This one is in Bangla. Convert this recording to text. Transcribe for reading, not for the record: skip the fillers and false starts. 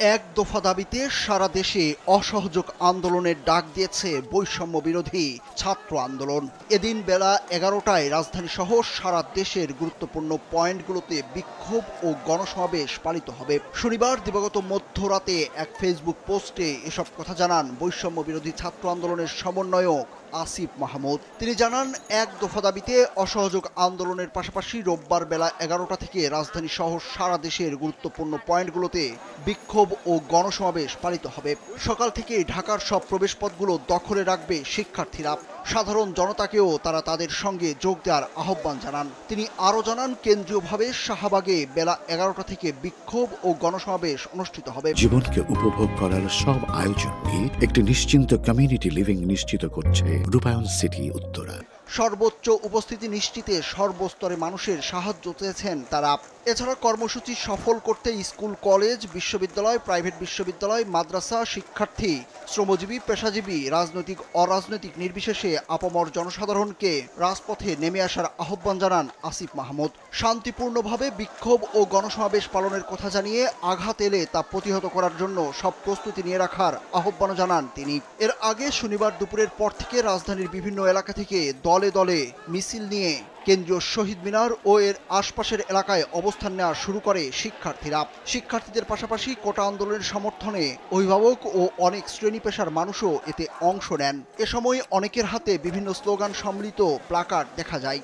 এক দফা দাবিতে সারা দেশে অসহযোগ আন্দোলনের ডাক দিয়েছে বৈষম্য বিরোধী ছাত্র আন্দোলন। এদিন বেলা 11টায় রাজধানী সহ সারা দেশের গুরুত্বপূর্ণ পয়েন্টগুলোতে বিক্ষোভ ও গণসমাবেশ পালিত হবে। শনিবার দিবাগত মধ্যরাতে এক ফেসবুক পোস্টে এসব কথা জানান বৈষম্য বিরোধী ছাত্র আন্দোলনের সমন্বয়ক আসিফ মাহমুদ। তিনি জানান, এক দফা দাবিতে অসহযোগ আন্দোলনের পাশাপাশি রোববার বেলা 11টা থেকে রাজধানী সহ সারা দেশের গুরুত্বপূর্ণ পয়েন্টগুলোতে বিক্ষোভ ও গণসমাবেশ পালিত হবে। সকাল থেকে ঢাকার সব প্রবেশপথগুলো দখলে রাখবে শিক্ষার্থীরা। সাধারণ জনতাকেও তারা তাদের সঙ্গে যোগ দেওয়ার আহ্বান জানান। তিনি আরও জানান, কেন্দ্রীয়ভাবে শাহবাগে বেলা 11টা থেকে বিক্ষোভ ও গণসমাবেশ অনুষ্ঠিত হবে। জীবনকে উপভোগ করার সব আয়োজনকে একটি নিশ্চিন্ত কমিউনিটি লিভিং নিশ্চিত করছে রূপায়ণ সিটি উত্তরা। সর্বোচ্চ উপস্থিতি নিশ্চিতে সর্বস্তরে মানুষের সাহায্য চেয়েছেন তারা। এছাড়া কর্মসূচি সফল করতে স্কুল, কলেজ, বিশ্ববিদ্যালয়, প্রাইভেট বিশ্ববিদ্যালয়, মাদ্রাসা, শিক্ষার্থী, শ্রমজীবী, পেশাজীবী, রাজনৈতিক অরাজনৈতিক নির্বিশেষে আপামর জনসাধারণকে রাজপথে নেমে আসার আহ্বান জানান আসিফ মাহমুদ। শান্তিপূর্ণভাবে বিক্ষোভ ও গণসমাবেশ পালনের কথা জানিয়ে আঘাত এলে তা প্রতিহত করার জন্য সব প্রস্তুতি নিয়ে রাখার আহ্বান জানান তিনি। এর আগে শনিবার দুপুরের পর থেকে রাজধানীর বিভিন্ন এলাকা থেকে দলে দলে মিছিল নিয়ে কেন্দ্রীয় শহীদ মিনার ও এর আশপাশের এলাকায় অবস্থান নেওয়া শুরু করে শিক্ষার্থীরা। শিক্ষার্থীদের পাশাপাশি কোটা আন্দোলনের সমর্থনে অভিভাবক ও অনেক শ্রেণী পেশার মানুষও এতে অংশ নেন। এ সময় অনেকের হাতে বিভিন্ন স্লোগান সম্মিলিত প্লাকার্ড দেখা যায়।